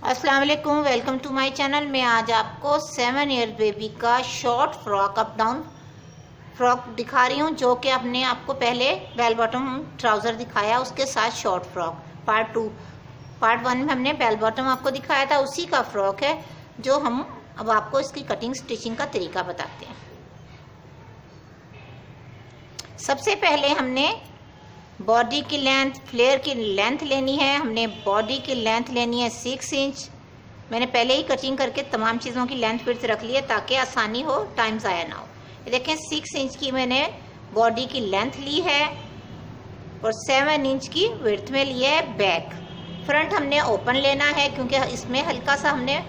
अस्सलाम वालेकुम, welcome to my channel. मैं आज आपको 7 ईयर बेबी का short frock up down frock दिखा रही हूँ, जो कि अपने आपको पहले बेल बॉटम ट्राउज़र दिखाया, उसके साथ शॉर्ट फ्रॉक पार्ट 1 में हमने बेल बॉटम आपको दिखाया था, उसी का फ्रॉक है जो हम अब आपको इसकी कटिंग स्टिचिंग का तरीका बताते हैं। सबसे पहले हमने बॉडी की लेंथ, फ्लेयर की लेंथ लेनी है। हमने बॉडी की लेंथ लेनी है 6 इंच। मैंने पहले ही कटिंग करके तमाम चीज़ों की लेंथ विड्थ रख ली है ताकि आसानी हो, टाइम ज़ाया ना हो। ये देखें 6 इंच की मैंने बॉडी की लेंथ ली है और 7 इंच की विड्थ में लिया है बैक। फ्रंट हमने ओपन लेना है क्योंकि इसमें हल्का सा हमने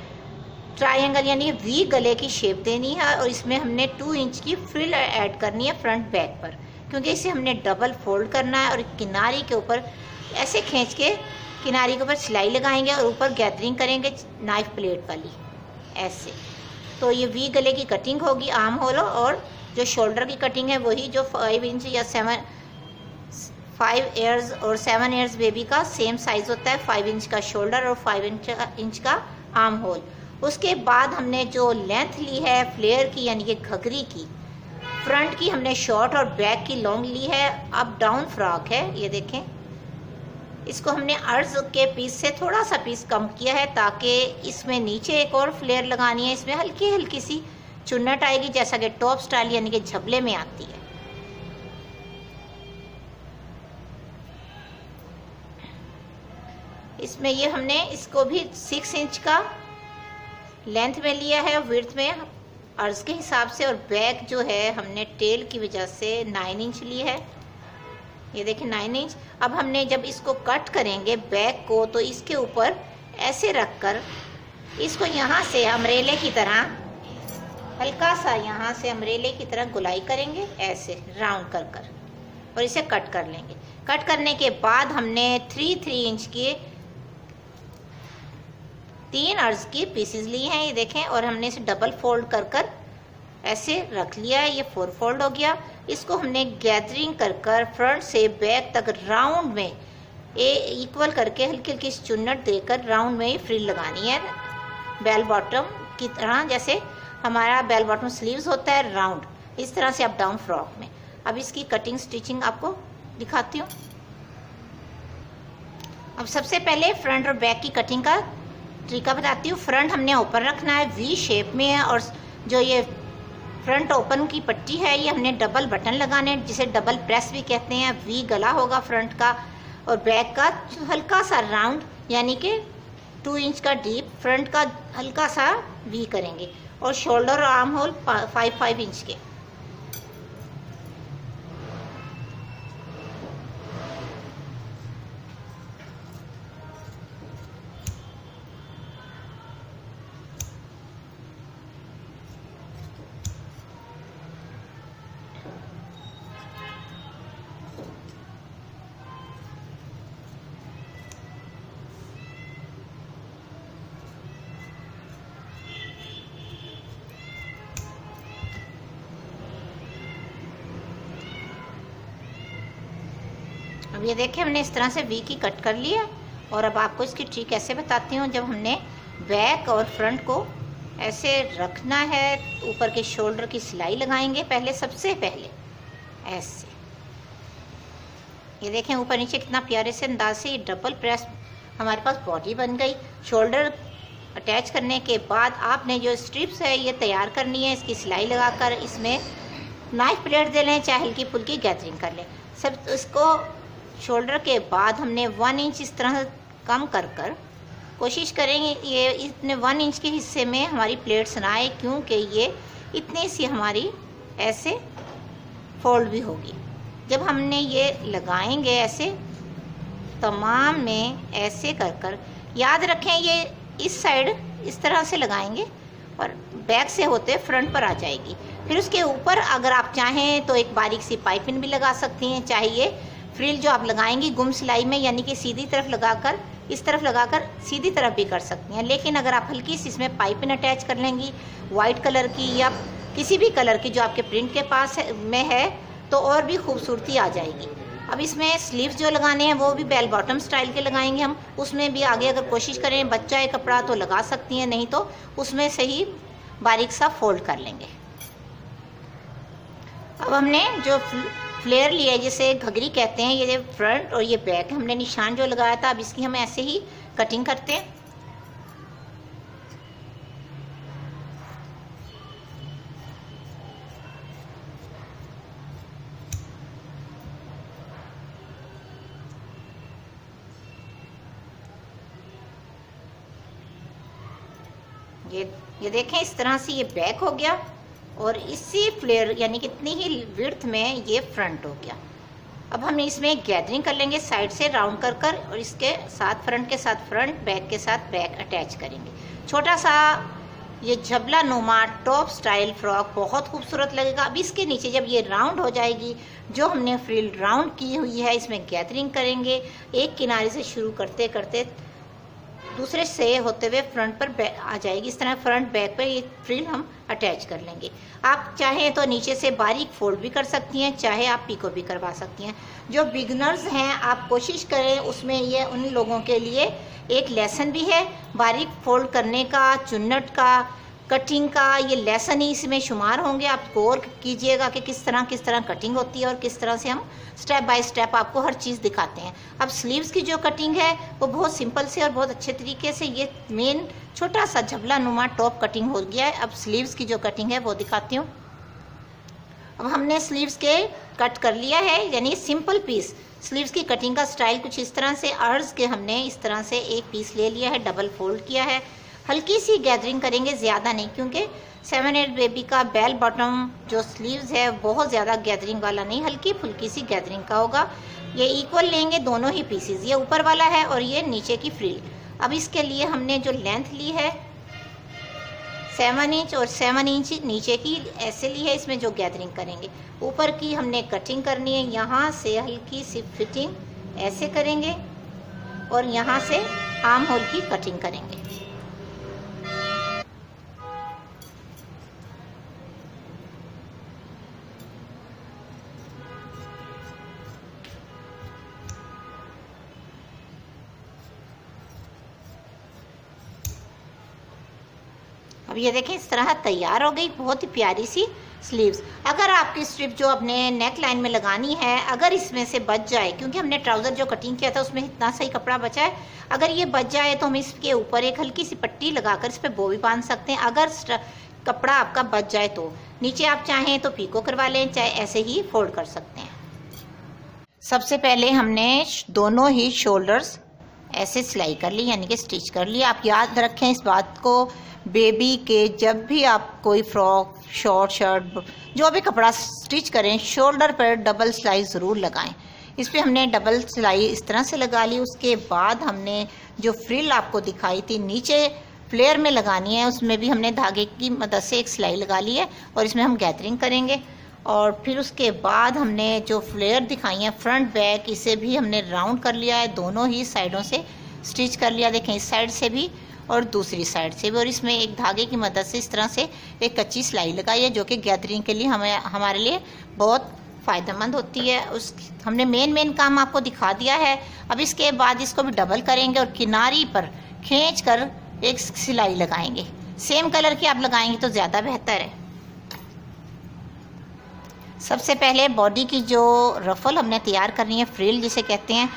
ट्रायंगल यानी वी गले की शेप देनी है और इसमें हमने 2 इंच की फ्रिल ऐड करनी है फ्रंट बैक पर, क्योंकि इसे हमने डबल फोल्ड करना है और किनारी के ऊपर ऐसे खींच के किनारी के ऊपर सिलाई लगाएंगे और ऊपर गैदरिंग करेंगे नाइफ प्लेट वाली ऐसे। तो ये वी गले की कटिंग होगी आर्म होल, और जो शोल्डर की कटिंग है वही जो 5 इंच या 5 ईयर्स और 7 ईयर्स बेबी का सेम साइज होता है। 5 इंच का शोल्डर और 5 इंच का आर्म होल। उसके बाद हमने जो लेंथ ली है फ्लेयर की यानी कि घघरी की, फ्रंट की हमने शॉर्ट और बैक की लॉन्ग ली है। अप डाउन फ्रॉक है, ये देखें। इसको हमने अर्ज के पीस से थोड़ा सा पीस कम किया है ताकि इसमें नीचे एक और फ्लेयर लगानी है। इसमें हल्की हल्की सी चुन्नट आएगी जैसा कि टॉप स्टाइल यानी कि झबले में आती है। इसमें ये हमने इसको भी 6 इंच का लेंथ में लिया है, विड्थ में अर्ज के हिसाब से, और बैक जो है हमने टेल की वजह से 9 इंच ली है। ये देखें 9 इंच। अब हमने जब इसको कट करेंगे बैक को, तो इसके ऊपर ऐसे रखकर इसको यहाँ से अम्ब्रेले की तरह हल्का सा यहाँ से अम्ब्रेले की तरह गुलाई करेंगे ऐसे राउंड कर कर, और इसे कट कर लेंगे। कट करने के बाद हमने 3 इंच के 3 अर्ज की पीसेस लिए हैं, ये देखें, और हमने इसे डबल फोल्ड कर कर ऐसे रख लिया है। ये 4 फोल्ड हो गया। इसको हमने गैदरिंग कर कर फ्रंट से बैक तक राउंड में इक्वल करके हल्की हल्की चुन्नट देकर राउंड में ही फ्रिल लगानी है, बेल बॉटम की तरह। जैसे हमारा बेल बॉटम स्लीव्स होता है राउंड, इस तरह से अप डाउन फ्रॉक में। अब इसकी कटिंग स्टिचिंग आपको दिखाती हूँ। अब सबसे पहले फ्रंट और बैक की कटिंग का तरीका बताती हूँ। फ्रंट हमने ओपन रखना है, वी शेप में है, और जो ये फ्रंट ओपन की पट्टी है ये हमने डबल बटन लगाने हैं, जिसे डबल प्रेस भी कहते हैं। वी गला होगा फ्रंट का, और बैक का हल्का सा राउंड यानी कि 2 इंच का डीप, फ्रंट का हल्का सा वी करेंगे, और शोल्डर और आर्म होल 5 इंच के। अब ये देखिए हमने इस तरह से वी की कट कर लिया, और अब आपको इसकी ट्रिक ऐसे बताती हूँ। जब हमने बैक और फ्रंट को ऐसे रखना है, ऊपर के शोल्डर की सिलाई लगाएंगे पहले, सबसे पहले ऐसे। ये देखें ऊपर नीचे कितना प्यारे से अंदाज से ये डबल प्रेस हमारे पास बॉडी बन गई। शोल्डर अटैच करने के बाद आपने जो स्ट्रिप्स है ये तैयार करनी है। इसकी सिलाई लगाकर इसमें नाइफ प्लेट दे लें, चाहे हल्की फुल्की गैदरिंग कर लें। सब इसको शोल्डर के बाद हमने 1 इंच इस तरह कम कर कर कोशिश करेंगे ये इतने 1 इंच के हिस्से में हमारी प्लेट्स ना आए, क्योंकि ये इतनी सी हमारी ऐसे फोल्ड भी होगी। जब हमने ये लगाएंगे ऐसे तमाम में ऐसे कर कर, याद रखें ये इस साइड इस तरह से लगाएंगे और बैक से होते फ्रंट पर आ जाएगी। फिर उसके ऊपर अगर आप चाहें तो एक बारीक सी पाइपिंग भी लगा सकती हैं, चाहे ये फ्रिल जो आप लगाएंगी गुम सिलाई में यानी कि सीधी तरफ लगाकर इस तरफ लगाकर सीधी तरफ भी कर सकती हैं। लेकिन अगर आप हल्की सी इसमें पाइपिंग अटैच कर लेंगी वाइट कलर की या किसी भी कलर की जो आपके प्रिंट के पास में है, तो और भी खूबसूरती आ जाएगी। अब इसमें स्लीव्स जो लगाने हैं वो भी बेल बॉटम स्टाइल के लगाएंगे हम। उसमें भी आगे अगर कोशिश करें बच जाए कपड़ा तो लगा सकती हैं, नहीं तो उसमें से ही बारीक सा फोल्ड कर लेंगे। अब हमने जो फ्लेयर लिया है, जिसे घघरी कहते हैं, ये फ्रंट और ये बैक हमने निशान जो लगाया था, अब इसकी हम ऐसे ही कटिंग करते हैं। ये देखें, इस तरह से ये बैक हो गया और इसी फ्लेयर यानी कि इतनी ही विड्थ में ये फ्रंट हो गया। अब हम इसमें गैदरिंग कर लेंगे साइड से राउंड कर कर, और इसके साथ फ्रंट के साथ फ्रंट, बैक के साथ बैक अटैच करेंगे। छोटा सा ये झबला नुमा टॉप स्टाइल फ्रॉक बहुत खूबसूरत लगेगा। अब इसके नीचे जब ये राउंड हो जाएगी, जो हमने फ्रिल राउंड की हुई है, इसमें गैदरिंग करेंगे। एक किनारे से शुरू करते करते दूसरे से होते हुए फ्रंट पर आ जाएगी। इस तरह फ्रंट बैक पर ये फ्रिल हम अटैच कर लेंगे। आप चाहें तो नीचे से बारीक फोल्ड भी कर सकती हैं, चाहे आप पिको भी करवा सकती हैं। जो बिगनर्स हैं, आप कोशिश करें, उसमें ये उन लोगों के लिए एक लेसन भी है, बारीक फोल्ड करने का, चुन्नट का, कटिंग का, ये लेसन ही इसमें शुमार होंगे। आप गौर कीजिएगा कि किस तरह कटिंग होती है और किस तरह से हम स्टेप बाय स्टेप आपको हर चीज़ दिखाते हैं। अब स्लीव्स की जो कटिंग है वो बहुत सिंपल से और बहुत अच्छे तरीके से, ये मेन छोटा सा झबला नुमा टॉप कटिंग हो गया है। अब स्लीव्स की जो कटिंग है वो दिखाती हूँ। अब हमने स्लीव्स के कट कर लिया है, यानी सिंपल पीस। स्लीव्स की कटिंग का स्टाइल कुछ इस तरह से, अर्ज के हमने इस तरह से एक पीस ले लिया है, डबल फोल्ड किया है। हल्की सी गैदरिंग करेंगे, ज़्यादा नहीं, क्योंकि 7-8 बेबी का बेल बॉटम जो स्लीव्स है बहुत ज़्यादा गैदरिंग वाला नहीं, हल्की फुल्की सी गैदरिंग का होगा। ये इक्वल लेंगे दोनों ही पीसेस, ये ऊपर वाला है और ये नीचे की फ्रिल। अब इसके लिए हमने जो लेंथ ली है 7 इंच और 7 इंच नीचे की ऐसे ली है, इसमें जो गैदरिंग करेंगे। ऊपर की हमने कटिंग करनी है, यहाँ से हल्की सी फिटिंग ऐसे करेंगे और यहाँ से आर्म होल की कटिंग करेंगे। अब ये देखें, इस तरह तैयार हो गई बहुत ही प्यारी सी स्लीव्स। अगर आपकी स्ट्रिप जो अपने नेक लाइन में लगानी है, अगर इसमें से बच जाए, क्योंकि हमने ट्राउज़र जो कटिंग किया था उसमें इतना सही कपड़ा बचा है, अगर ये बच जाए तो हम इसके ऊपर एक हल्की सी पट्टी लगाकर इस पर बो भी बांध सकते हैं। अगर कपड़ा आपका बच जाए तो नीचे आप चाहें तो पीको करवा लें, चाहे ऐसे ही फोल्ड कर सकते हैं। सबसे पहले हमने दोनों ही शोल्डर्स ऐसे सिलाई कर ली, यानी कि स्टिच कर लिया। आप याद रखें इस बात को, बेबी के जब भी आप कोई फ्रॉक, शॉर्ट शर्ट, जो भी कपड़ा स्टिच करें, शोल्डर पर डबल सिलाई ज़रूर लगाएं। इस पर हमने डबल सिलाई इस तरह से लगा ली। उसके बाद हमने जो फ्रिल आपको दिखाई थी नीचे फ्लेयर में लगानी है, उसमें भी हमने धागे की मदद से एक सिलाई लगा ली है और इसमें हम गैदरिंग करेंगे। और फिर उसके बाद हमने जो फ्लेयर दिखाई है फ्रंट बैक, इसे भी हमने राउंड कर लिया है, दोनों ही साइडों से स्टिच कर लिया। देखें, इस साइड से भी और दूसरी साइड से भी, और इसमें एक धागे की मदद से इस तरह से एक कच्ची सिलाई लगाई है, जो कि गैदरिंग के लिए हमारे लिए बहुत फ़ायदेमंद होती है। हमने मेन काम आपको दिखा दिया है। अब इसके बाद इसको भी डबल करेंगे और किनारी पर खींच कर एक सिलाई लगाएंगे। सेम कलर की आप लगाएंगे तो ज़्यादा बेहतर है। सबसे पहले बॉडी की जो रफल हमने तैयार करनी है, फ्रिल जिसे कहते हैं,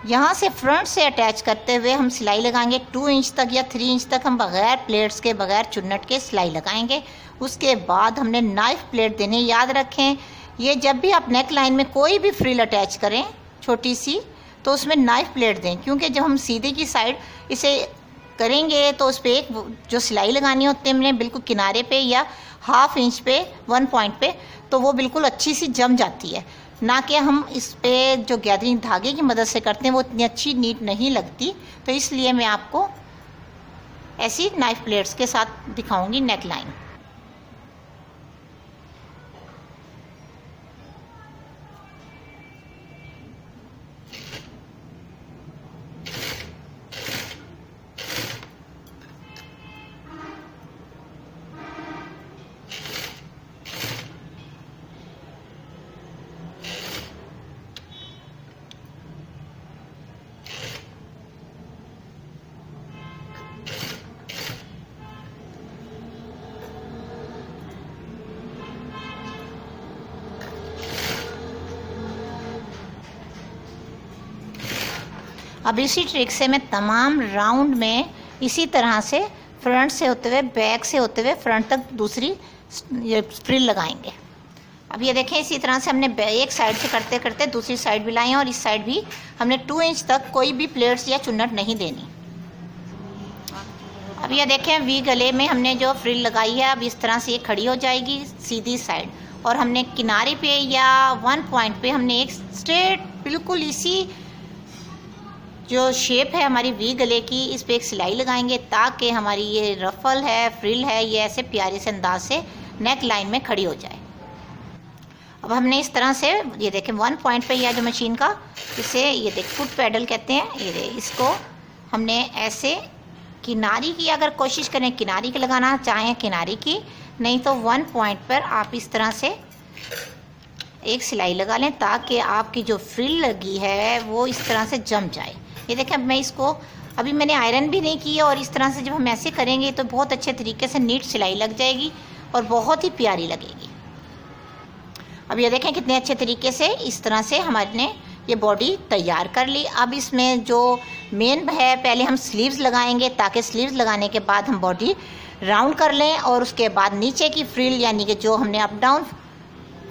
यहाँ से फ्रंट से अटैच करते हुए हम सिलाई लगाएंगे 2 इंच तक या 3 इंच तक। हम बगैर प्लेट्स के, बगैर चुन्नट के सिलाई लगाएंगे। उसके बाद हमने नाइफ प्लेट देनी। याद रखें, ये जब भी आप नेक लाइन में कोई भी फ्रिल अटैच करें छोटी सी, तो उसमें नाइफ प्लेट दें, क्योंकि जब हम सीधे की साइड इसे करेंगे तो उस पर एक जो सिलाई लगानी होती है हमने बिल्कुल किनारे पे या 1/2 इंच पे, 1 पॉइंट पे, तो वो बिल्कुल अच्छी सी जम जाती है। ना कि हम इस पे जो गैदरिंग धागे की मदद से करते हैं वो इतनी अच्छी नीट नहीं लगती, तो इसलिए मैं आपको ऐसी नाइफ प्लेट्स के साथ दिखाऊंगी नेक लाइन। अब इसी ट्रिक से मैं तमाम राउंड में इसी तरह से फ्रंट से होते हुए, बैक से होते हुए फ्रंट तक दूसरी फ्रिल लगाएंगे। अब ये देखें, इसी तरह से हमने एक साइड से करते करते दूसरी साइड भी लाए और इस साइड भी हमने 2 इंच तक कोई भी प्लेट्स या चुन्नट नहीं देनी। अब ये देखें, वी गले में हमने जो फ्रिल लगाई है, अब इस तरह से ये खड़ी हो जाएगी सीधी साइड, और हमने किनारे पे या 1 पॉइंट पे हमने एक स्ट्रेट बिल्कुल इसी जो शेप है हमारी वी गले की, इस पे एक सिलाई लगाएंगे ताकि हमारी ये रफल है, फ्रिल है, ये ऐसे प्यारे से अंदाज से नेक लाइन में खड़ी हो जाए। अब हमने इस तरह से ये देखें 1 पॉइंट पे यह जो मशीन का, इसे ये देख फुट पैडल कहते हैं, ये इसको हमने ऐसे किनारी की, अगर कोशिश करें किनारी की लगाना चाहें किनारी की, नहीं तो 1 पॉइंट पर आप इस तरह से एक सिलाई लगा लें ताकि आपकी जो फ्रिल लगी है वो इस तरह से जम जाए। ये देखें, अब मैं इसको अभी मैंने आयरन भी नहीं की है, और इस तरह से जब हम ऐसे करेंगे तो बहुत अच्छे तरीके से नीट सिलाई लग जाएगी और बहुत ही प्यारी लगेगी। अब ये देखें कितने अच्छे तरीके से इस तरह से हमारे ये बॉडी तैयार कर ली। अब इसमें जो मेन है, पहले हम स्लीव्स लगाएंगे ताकि स्लीव्स लगाने के बाद हम बॉडी राउंड कर लें, और उसके बाद नीचे की फ्रिल यानी कि जो हमने अप डाउन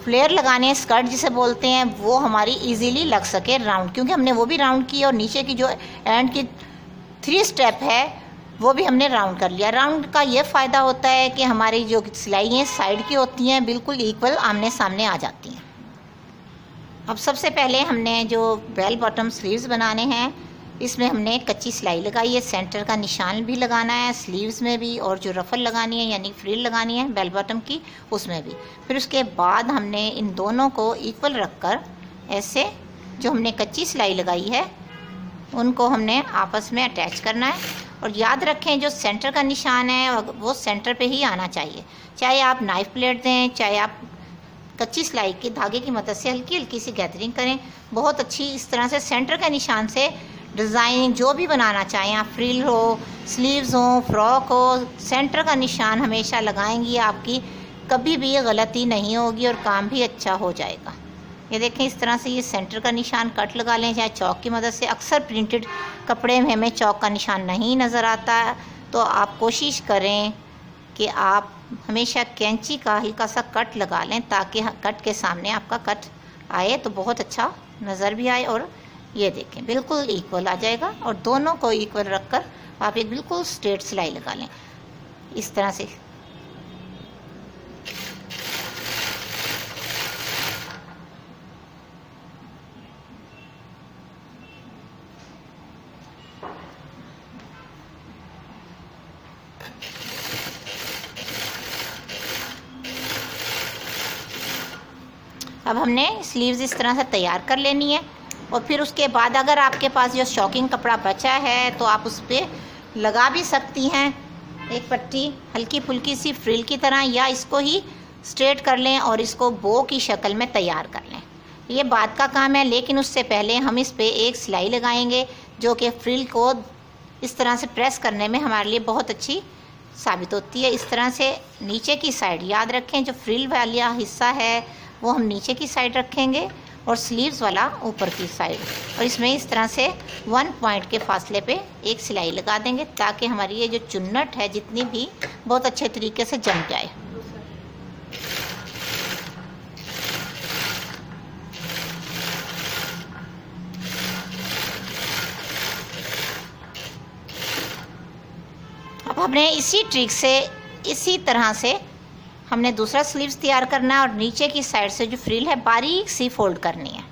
फ्लेयर लगाने हैं, स्कर्ट जिसे बोलते हैं, वो हमारी इजीली लग सके राउंड, क्योंकि हमने वो भी राउंड की और नीचे की जो एंड की 3 स्टेप है वो भी हमने राउंड कर लिया। राउंड का ये फ़ायदा होता है कि हमारी जो सिलाई हैं साइड की होती हैं, बिल्कुल इक्वल आमने सामने आ जाती हैं। अब सबसे पहले हमने जो बेल बॉटम स्लीव्स बनाने हैं, इसमें हमने कच्ची सिलाई लगाई है, सेंटर का निशान भी लगाना है स्लीव्स में भी, और जो रफल लगानी है यानी फ्रिल लगानी है बेल बॉटम की उसमें भी। फिर उसके बाद हमने इन दोनों को इक्वल रखकर ऐसे जो हमने कच्ची सिलाई लगाई है उनको हमने आपस में अटैच करना है, और याद रखें जो सेंटर का निशान है वो सेंटर पे ही आना चाहिए। चाहे आप नाइफ प्लेट दें, चाहे आप कच्ची सिलाई के धागे की मदद से हल्की हल्की सी गैदरिंग करें, बहुत अच्छी इस तरह से सेंटर के निशान से डिज़ाइन जो भी बनाना चाहें आप, फ्रिल हो, स्लीव्स हो, फ्रॉक हो, सेंटर का निशान हमेशा लगाएंगी, आपकी कभी भी गलती नहीं होगी और काम भी अच्छा हो जाएगा। ये देखें, इस तरह से ये सेंटर का निशान कट लगा लें, चाहे चौक की मदद से। अक्सर प्रिंटेड कपड़े में हमें चौक का निशान नहीं नज़र आता, तो आप कोशिश करें कि आप हमेशा कैंची का हल्का सा कट लगा लें ताकि कट के सामने आपका कट आए तो बहुत अच्छा नज़र भी आए। और ये देखें बिल्कुल इक्वल आ जाएगा, और दोनों को इक्वल रखकर आप एक बिल्कुल स्ट्रेट सिलाई लगा लें इस तरह से। अब हमने स्लीव्स इस तरह से तैयार कर लेनी है, और फिर उसके बाद अगर आपके पास जो शॉकिंग कपड़ा बचा है तो आप उस पर लगा भी सकती हैं एक पट्टी हल्की फुल्की सी फ्रिल की तरह, या इसको ही स्ट्रेट कर लें और इसको बो की शक्ल में तैयार कर लें। ये बाद का काम है, लेकिन उससे पहले हम इस पर एक सिलाई लगाएंगे जो कि फ्रिल को इस तरह से प्रेस करने में हमारे लिए बहुत अच्छी साबित होती है। इस तरह से नीचे की साइड, याद रखें जो फ्रिल वाला हिस्सा है वो हम नीचे की साइड रखेंगे और स्लीव्स वाला ऊपर की साइड, और इसमें इस तरह से 1 पॉइंट के फासले पे एक सिलाई लगा देंगे ताकि हमारी ये जो चुन्नट है जितनी भी बहुत अच्छे तरीके से जम जाए। अब हमने इसी ट्रिक से इसी तरह से हमने दूसरा स्लीव्स तैयार करना है, और नीचे की साइड से जो फ्रिल है बारीक सी फोल्ड करनी है।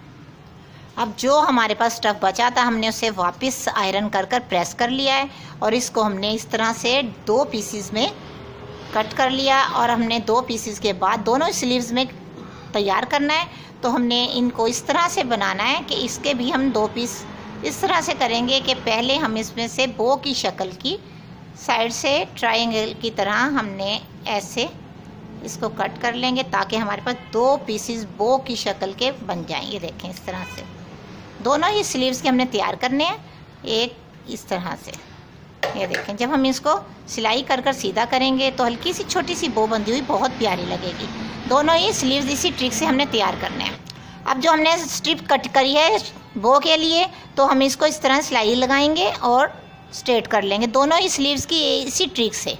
अब जो हमारे पास स्टफ़ बचा था हमने उसे वापस आयरन कर कर प्रेस कर लिया है, और इसको हमने इस तरह से 2 पीसीज में कट कर लिया, और हमने 2 पीसीज के बाद दोनों स्लीव्स में तैयार करना है। तो हमने इनको इस तरह से बनाना है कि इसके भी हम 2 पीस इस तरह से करेंगे कि पहले हम इसमें से बो की शक्ल की साइड से ट्रायंगल की तरह हमने ऐसे इसको कट कर लेंगे ताकि हमारे पास 2 पीसीज बो की शक्ल के बन जाएं। ये देखें इस तरह से दोनों ही स्लीव्स के हमने तैयार करने हैं, एक इस तरह से। ये देखें, जब हम इसको सिलाई कर कर सीधा करेंगे तो हल्की सी छोटी सी बो बंधी हुई बहुत प्यारी लगेगी। दोनों ही स्लीव्स इसी ट्रिक से हमने तैयार करने हैं। अब जो हमने स्ट्रिप कट करी है बो के लिए, तो हम इसको इस तरह सिलाई लगाएंगे और स्ट्रेट कर लेंगे दोनों ही स्लीव्स की इसी ट्रिक से।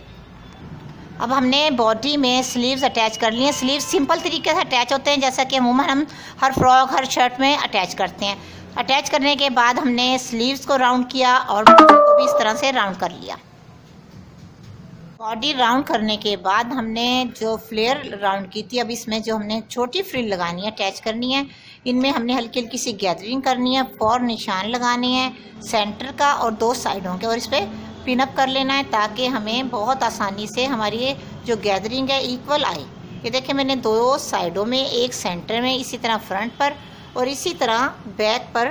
अब हमने बॉडी में स्लीव्स अटैच कर लिए। स्लीव्स सिंपल तरीके से अटैच होते हैं, जैसा कि अमूमन हम हर फ्रॉक हर शर्ट में अटैच करते हैं। अटैच करने के बाद हमने स्लीव्स को राउंड किया और बॉडी को भी इस तरह से राउंड कर लिया। बॉडी राउंड करने के बाद हमने जो फ्लेयर राउंड की थी, अब इसमें जो हमने छोटी फ्रिल लगानी है, अटैच करनी है, इनमें हमने हल्की हल्की सी गैदरिंग करनी है, 4 निशान लगाने हैं सेंटर का और 2 साइडों के, और इस पर पिनअप कर लेना है ताकि हमें बहुत आसानी से हमारी जो गैदरिंग है इक्वल आए। ये देखिए मैंने 2 साइडों में, एक सेंटर में, इसी तरह फ्रंट पर और इसी तरह बैक पर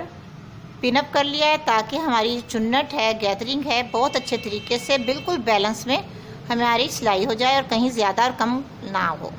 पिनअप कर लिया है ताकि हमारी चुन्नट है, गैदरिंग है, बहुत अच्छे तरीके से बिल्कुल बैलेंस में हमारी सिलाई हो जाए और कहीं ज़्यादा और कम ना हो।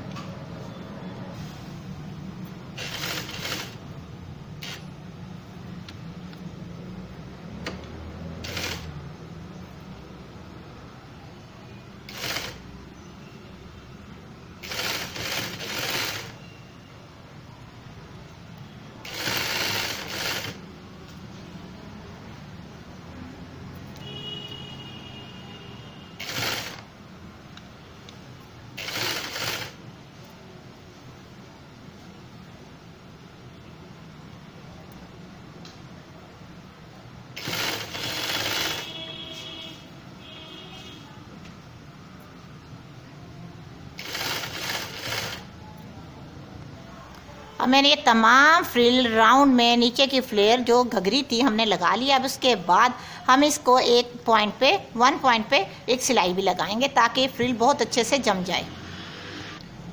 अब मैंने ये तमाम फ्रिल राउंड में नीचे की फ्लेयर जो घघरी थी हमने लगा लिया। अब उसके बाद हम इसको एक पॉइंट पे, 1 पॉइंट पे एक सिलाई भी लगाएंगे ताकि फ्रिल बहुत अच्छे से जम जाए।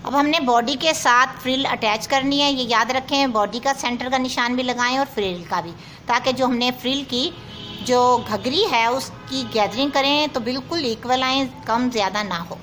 अब हमने बॉडी के साथ फ्रिल अटैच करनी है। ये याद रखें, बॉडी का सेंटर का निशान भी लगाएं और फ्रिल का भी, ताकि जो हमने फ्रिल की जो घघरी है उसकी गैदरिंग करें तो बिल्कुल इक्वल आए, कम ज़्यादा ना हो।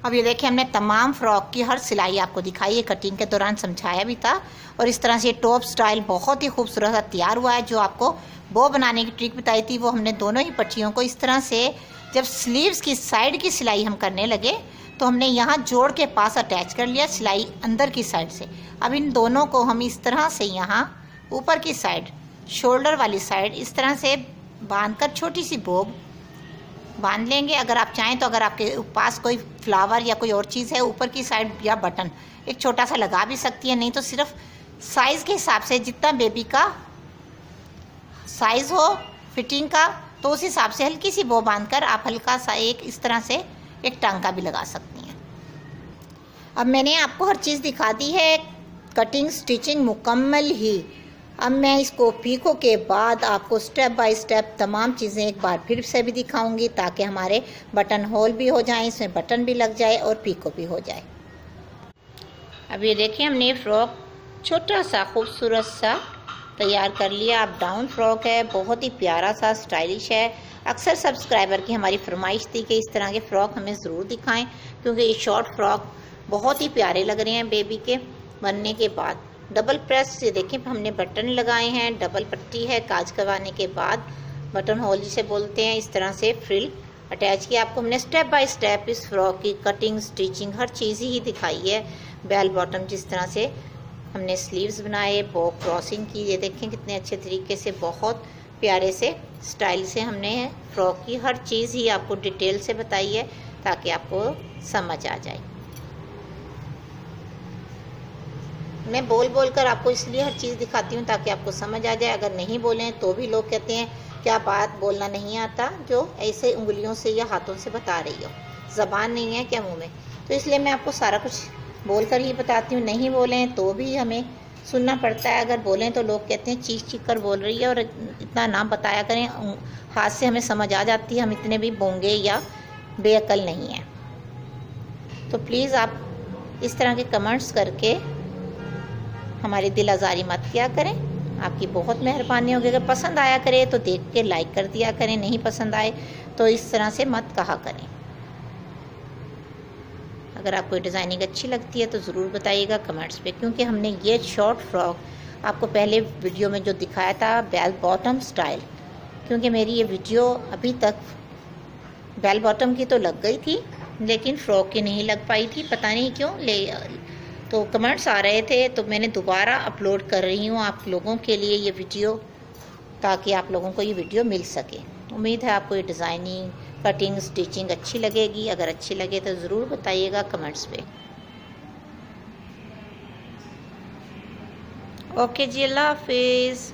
अब ये देखिए हमने तमाम फ्रॉक की हर सिलाई आपको दिखाई है, कटिंग के दौरान समझाया भी था, और इस तरह से टॉप स्टाइल बहुत ही खूबसूरत तैयार हुआ है। जो आपको बो बनाने की ट्रिक बताई थी वो हमने दोनों ही पट्टियों को इस तरह से, जब स्लीव्स की साइड की सिलाई हम करने लगे तो हमने यहाँ जोड़ के पास अटैच कर लिया सिलाई अंदर की साइड से। अब इन दोनों को हम इस तरह से यहाँ ऊपर की साइड, शोल्डर वाली साइड इस तरह से बांधकर छोटी सी बो बांध लेंगे। अगर आप चाहें तो, अगर आपके पास कोई फ्लावर या कोई और चीज़ है ऊपर की साइड या बटन एक छोटा सा लगा भी सकती है, नहीं तो सिर्फ साइज़ के हिसाब से जितना बेबी का साइज़ हो फिटिंग का, तो उस हिसाब से हल्की सी बो बांधकर आप हल्का सा एक इस तरह से एक टांका भी लगा सकती हैं। अब मैंने आपको हर चीज़ दिखा दी है, कटिंग स्टिचिंग मुकम्मल ही। अब मैं इसको पीको के बाद आपको स्टेप बाय स्टेप तमाम चीज़ें एक बार फिर से भी दिखाऊंगी ताकि हमारे बटन होल भी हो जाएं, इसमें बटन भी लग जाए और पीको भी हो जाए। अब ये देखिए हमने फ्रॉक छोटा सा खूबसूरत सा तैयार कर लिया। अब डाउन फ्रॉक है, बहुत ही प्यारा सा स्टाइलिश है। अक्सर सब्सक्राइबर की हमारी फरमाइश थी कि इस तरह के फ़्रॉक हमें ज़रूर दिखाएं, क्योंकि ये शॉर्ट फ्रॉक बहुत ही प्यारे लग रहे हैं बेबी के बनने के बाद। डबल प्रेस से देखें हमने बटन लगाए हैं, डबल पट्टी है, काज करवाने के बाद बटन होल जिसे बोलते हैं, इस तरह से फ्रिल अटैच किया। आपको हमने स्टेप बाय स्टेप इस फ्रॉक की कटिंग, स्टिचिंग, हर चीज़ ही दिखाई है। बेल बॉटम जिस तरह से हमने स्लीव्स बनाए, बो क्रॉसिंग की, ये देखें कितने अच्छे तरीके से, बहुत प्यारे से स्टाइल से हमने फ्रॉक की हर चीज़ ही आपको डिटेल से बताई है ताकि आपको समझ आ जाए। मैं बोल बोल कर आपको इसलिए हर चीज़ दिखाती हूँ ताकि आपको समझ आ जाए। अगर नहीं बोलें तो भी लोग कहते हैं क्या बात बोलना नहीं आता, जो ऐसे उंगलियों से या हाथों से बता रही हो, ज़बान नहीं है क्या मुंह में। तो इसलिए मैं आपको सारा कुछ बोल कर ही बताती हूँ। नहीं बोलें तो भी हमें सुनना पड़ता है, अगर बोलें तो लोग कहते हैं चीख चीख कर बोल रही है और इतना ना बताया करें, हाथ से हमें समझ आ जाती है, हम इतने भी बोंगे या बेअकल नहीं हैं। तो प्लीज़ आप इस तरह के कमेंट्स करके हमारी दिल आज़ारी मत किया करें, आपकी बहुत मेहरबानी होगी। अगर पसंद आया करे तो देख के लाइक कर दिया करें, नहीं पसंद आए तो इस तरह से मत कहा करें। अगर आपको डिज़ाइनिंग अच्छी लगती है तो ज़रूर बताइएगा कमेंट्स पे, क्योंकि हमने ये शॉर्ट फ्रॉक आपको पहले वीडियो में जो दिखाया था बेल बॉटम स्टाइल, क्योंकि मेरी ये वीडियो अभी तक बेल बॉटम की तो लग गई थी लेकिन फ़्रॉक की नहीं लग पाई थी, पता नहीं क्यों। तो कमेंट्स आ रहे थे तो मैंने दोबारा अपलोड कर रही हूँ आप लोगों के लिए ये वीडियो, ताकि आप लोगों को ये वीडियो मिल सके। उम्मीद है आपको ये डिज़ाइनिंग, कटिंग, स्टिचिंग अच्छी लगेगी। अगर अच्छी लगे तो ज़रूर बताइएगा कमेंट्स पे। ओके जी, अल्लाह हाफिज़।